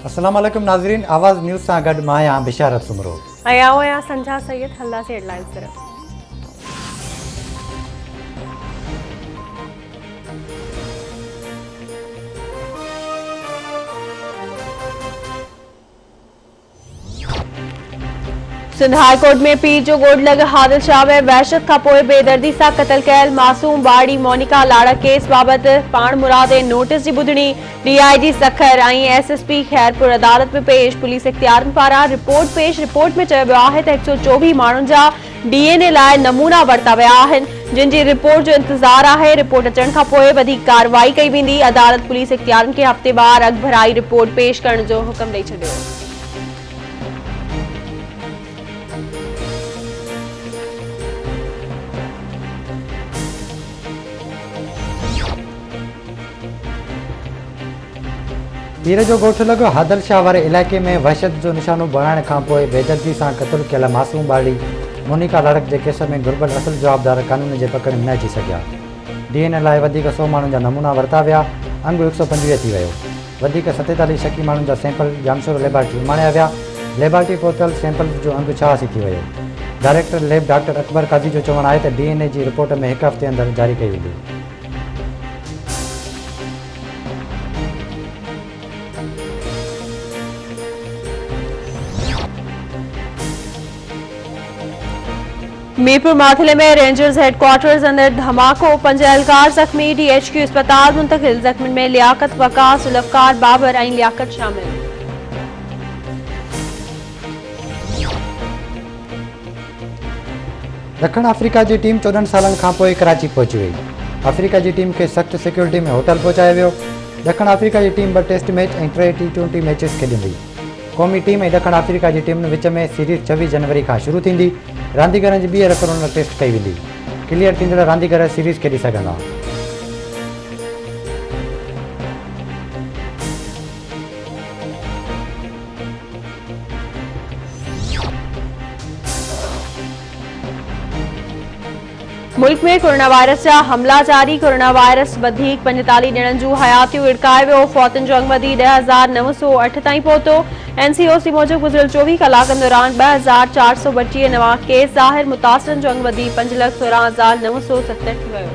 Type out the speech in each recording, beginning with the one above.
अस्सलाम वालेकुम नाज़रीन, आवाज़ न्यूज़ सां गॾु मां आहियां बिशारत सुमरो। आया संझा सैयद हल्ला से हेडलाइंस तरफ। सिंध हाई कोर्ट में पीर जो गोड लग हादिल शाह में वहशत का पोए बेदर्दी सा कत्ल कैल मासूम बाड़ी मोनिका लाड़ा केस बाबत पाण मुरादे नोटिस जी बुधणी डीआईजी सखर आई एसएसपी खैरपुर अदालत में पेश पुलिस इख्तियारन पारा रिपोर्ट पेश। रिपोर्ट में चयो वियो आहे त 124 माण्हुनि जा डीएनए लाइ नमूना वरता विया आहिनि जिन जी रिपोर्ट जो इंतजार आहे। रिपोर्ट अचण खां पोइ वधीक कार्रवाई कई वेंदी। अदालत पुलिस इख्तियारन खे हफ़्तेवार अॻु भराई रिपोर्ट पेश करण जो हुकुम ॾेई छॾियो। पीर जो ॻोठु लॻो हादिल शाह वारे इलाइक़े में वहशत जो निशानो बणाइण खां पोइ बेदर्दी सां क़त्ल कयल मासूम बाड़ी मोनिका लाड़क जे केस में घुर्बल असुल जवाबदार कानून जे पकड़ में न अची सघिया। डीएनए लाइ वधीक 100 माण्हुनि जा नमूना वरिता विया। अंग 125 थी वियो। वधीक 47 शकी माण्हुनि जा सैंपल जामशोर लेबोरेटरी माणिया विया। लेबोरेटरी पहुतल सैंपल जो अंग 86 थी वियो। डायरेक्टर लैब डॉक्टर अकबर काजी जो चवणु आहे त डीएनए जी रिपोर्ट में हिकु हफ़्ते अंदरि जारी कई वेंदी। मीरपुर माथिले में रेंजर्स हेडक्वार्टर्स अंदर धमाको 5 एहलकार जख्मी डीएचक्यू अस्पताल मुंतकिल। जख्मी में लियाकत वकास उलफकार बाबर ऐं लियाकत शामिल। ॾखण अफ्रीका जी टीम 14 सालनि खां पोइ कराची पहुची वई। अफ्रीका जी टीम खे सख़्त सिक्योरिटी में होटल पहुचायो वियो। ॾखण अफ्रीका जी टीम 2 टेस्ट मैच ऐं 3 T20 मैचिस खेॾंदी। क़ौमी टीम ऐं ॾखण अफ्रीका जी टीम विच में सीरीज़ 26 जनवरी खां शुरू थींदी। रांदीगरनि जी 2 रकरुनि टेस्ट कई वेंदी। क्लियर थींदड़ रांदीगर सीरीज़ खेॾी सघंदा। मुल्क में कोरोना वायरस जा हमला जारी। कोरोना वायरस वधीक 45 ॼणनि जूं हयातियूं विड़काए वियो। फौतुनि जो अंग वधी 10,908 ताईं पहुतो। एनसीओसी मूजिबि गुज़िरियल 24 कलाकनि दौरान 2,432 नवां केस ज़ाहिर। मुतासिरनि जो अंग वधी 5,16,967 थी वियो।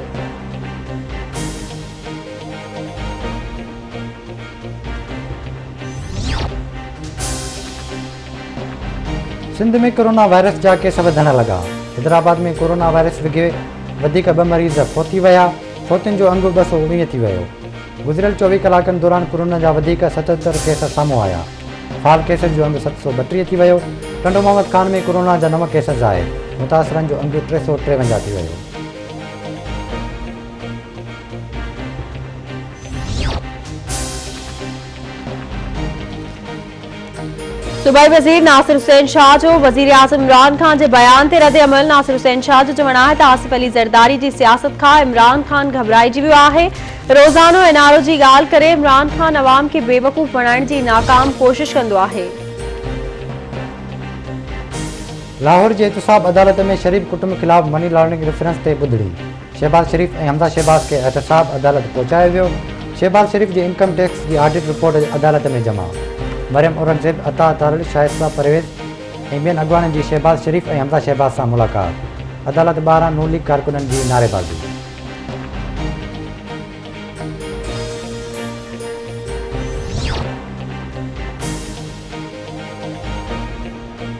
सिंध में कोरोना वायरस जा केस वधण लॻा। हैदराबाद में कोरोना वायरस विघे वधीक 2 मरीज़ फोती विया। फोतियुनि जो अंग 219 थी वियो। गुज़िरियल 24 कलाकनि दौरान कोरोना जा वधीक 77 केस साम्हूं आया। फाल केसनि जो अंग 732 थी वियो। टंडो मोहम्मद खान में कोरोना जा 9 केस आहे। मुतासिरनि जो अंग 353 थी वियो। सूबाई वज़ीर नासिर हुसैन शाह जो वज़ीर आज़म इमरान खान जे बयान ते रद्द अमल। नासिर हुसैन शाह जो चवणु आहे त आसिफ अली ज़रदारी जी सियासत खां इमरान खान घबराइजी वियो आहे। रोज़ानो एनआरओ जी ॻाल्हि करे इमरान खान अवाम खे बेवकूफ़ बणाइण जी नाकाम कोशिश कंदो आहे। लाहौर जी एहतसाब अदालत में शरीफ कुटुंब ख़िलाफ़ मनी लॉन्ड्रिंग रेफरेंस ते ॿुधणी। शहबाज शरीफ ऐं हमज़ा शहबाज खे एहतसाब अदालत पहुचायो वियो। शहबाज शरीफ जी इनकम टैक्स जी ऑडिट रिपोर्ट अदालत में जमा। मरियम औरंगज़ेब अता तारल शाइस्ता परवेज़ ऐं ॿियनि अॻवाननि जी शहबाज शरीफ ऐं हमज़ा शहबाज सां मुलाक़ात। अदालत 12 नून लीग कारकुननि जी नारेबाज़ी।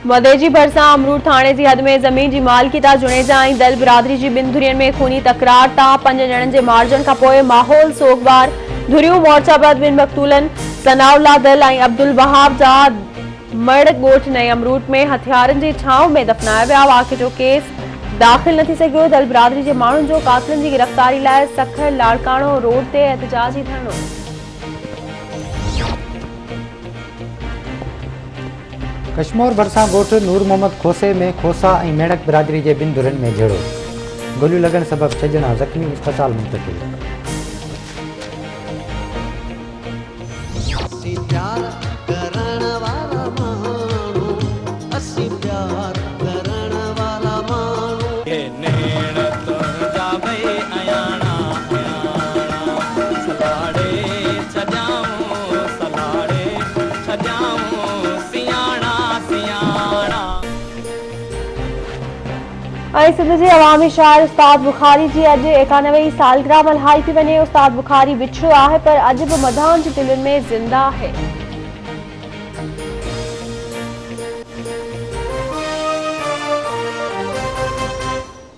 मदे जी भरिसां अमरूद थाणे जी हद में ज़मीन जी मालिकीता जुनेजा ऐं दल बिरादरी जी 2 धुरियुनि में खूनी तकरार तां 5 ॼणनि जे मारिजण खां पोइ माहौल सोगवार। धुरियूं मोर्चाबाद बिन मक़तूलन सनाउल्ला दल ऐं अब्दुल वहाब जा मर्द ॻोठ नए अमरूद में हथियारनि जी छांव में दफ़नाया विया। वाक़े जो केस दाख़िल न थी सघियो। दल बिरादरी जे माण्हुनि जो कातिलनि जी गिरफ़्तारी लाइ सखर लाड़काणो रोड ते एहतजाजी धरणो। कश्मीर भरिसां ॻोठ नूर मोहम्मद खोसे में खोसा ऐं मेड़क बिरादरी जे 2 धुरियुनि में झेड़ो। गोलियूं लॻण सबबि 6 ॼणा ज़ख़्मी अस्पताल मुंतक़िल। सलाड़े छॾियाऊं सलाड़े छॾियाऊं ऐं सिंध जे अवामी शाइर उस्ताद बुखारी जी अॼु 91 सालगिरह मल्हाई थी वञे। उस्ताद बुखारी विछड़ो आहे पर अॼु बि मदान जी दिलनि में ज़िंदा आहे।